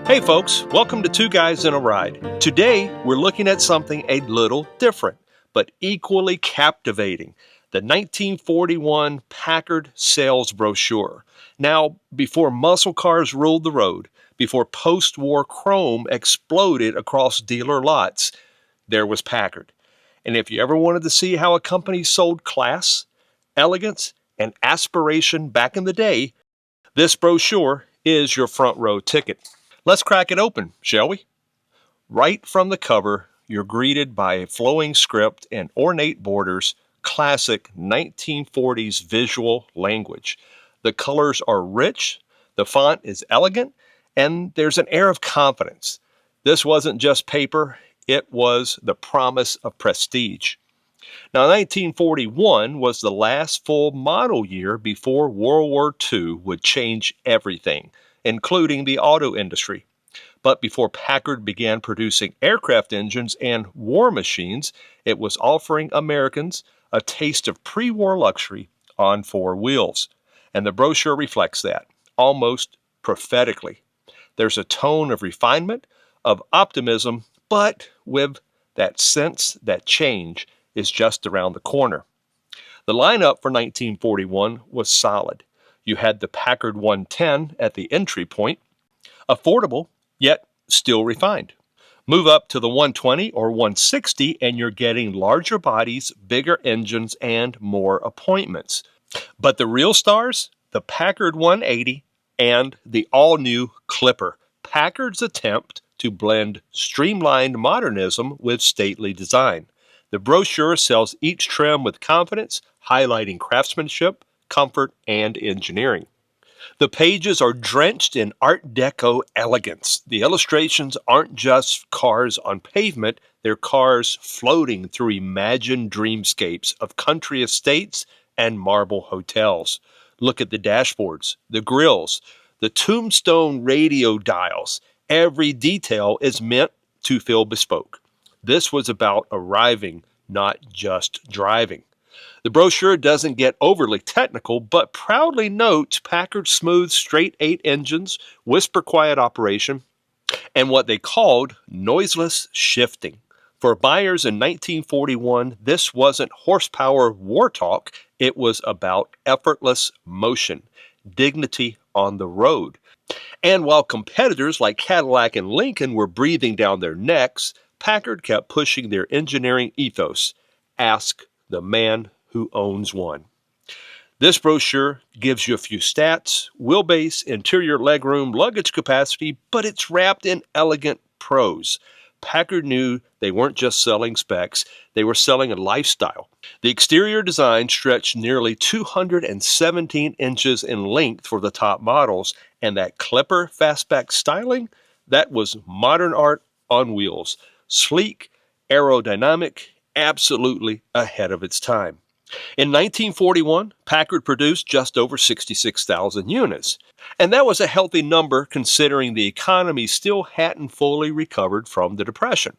Hey folks, welcome to Two Guys in a Ride. Today, we're looking at something a little different, but equally captivating. The 1941 Packard Sales Brochure. Now, before muscle cars ruled the road, before post-war chrome exploded across dealer lots, there was Packard. And if you ever wanted to see how a company sold class, elegance, and aspiration back in the day, this brochure is your front row ticket. Let's crack it open, shall we? Right from the cover, you're greeted by a flowing script and ornate borders, classic 1940s visual language. The colors are rich, the font is elegant, and there's an air of confidence. This wasn't just paper, it was the promise of prestige. Now, 1941 was the last full model year before World War II would change everything, including the auto industry. But before Packard began producing aircraft engines and war machines, it was offering Americans a taste of pre-war luxury on four wheels. And the brochure reflects that, almost prophetically. There's a tone of refinement, of optimism, but with that sense that change is just around the corner. The lineup for 1941 was solid. You had the Packard 110 at the entry point, affordable, yet still refined. Move up to the 120 or 160 and you're getting larger bodies, bigger engines, and more appointments. But the real stars, the Packard 180 and the all-new Clipper, Packard's attempt to blend streamlined modernism with stately design. The brochure sells each trim with confidence, highlighting craftsmanship, comfort, and engineering. The pages are drenched in Art Deco elegance. The illustrations aren't just cars on pavement, they're cars floating through imagined dreamscapes of country estates and marble hotels. Look at the dashboards, the grills, the tombstone radio dials. Every detail is meant to feel bespoke. This was about arriving, not just driving. The brochure doesn't get overly technical, but proudly notes Packard's smooth straight 8 engines, whisper quiet operation, and what they called noiseless shifting. For buyers in 1941, this wasn't horsepower war talk, it was about effortless motion, dignity on the road. And while competitors like Cadillac and Lincoln were breathing down their necks, Packard kept pushing their engineering ethos. Ask the man who owns one. This brochure gives you a few stats, wheelbase, interior legroom, luggage capacity, but it's wrapped in elegant prose. Packard knew they weren't just selling specs, they were selling a lifestyle. The exterior design stretched nearly 217 inches in length for the top models, and that Clipper fastback styling, that was modern art on wheels. Sleek, aerodynamic, absolutely ahead of its time. In 1941, Packard produced just over 66,000 units, and that was a healthy number considering the economy still hadn't fully recovered from the Depression.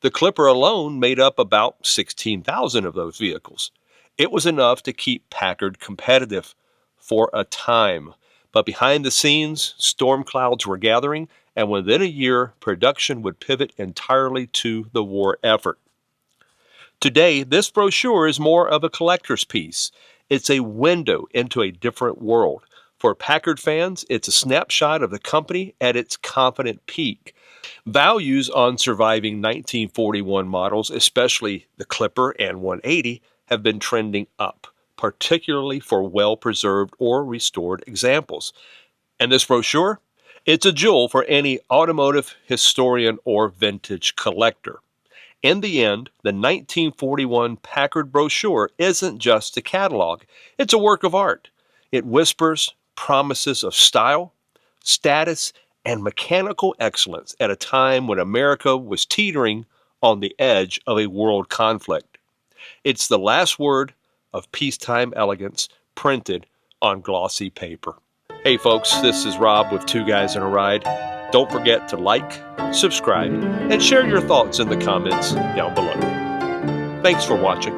The Clipper alone made up about 16,000 of those vehicles. It was enough to keep Packard competitive for a time, but behind the scenes, storm clouds were gathering, and within a year, production would pivot entirely to the war effort. Today, this brochure is more of a collector's piece. It's a window into a different world. For Packard fans, it's a snapshot of the company at its confident peak. Values on surviving 1941 models, especially the Clipper and 180, have been trending up, particularly for well-preserved or restored examples. And this brochure? It's a jewel for any automotive historian or vintage collector. In the end, the 1941 Packard brochure isn't just a catalog. It's a work of art. It whispers promises of style, status, and mechanical excellence at a time when America was teetering on the edge of a world conflict. It's the last word of peacetime elegance printed on glossy paper. Hey folks, this is Rob with Two Guys in a Ride. Don't forget to like, subscribe, and share your thoughts in the comments down below. Thanks for watching.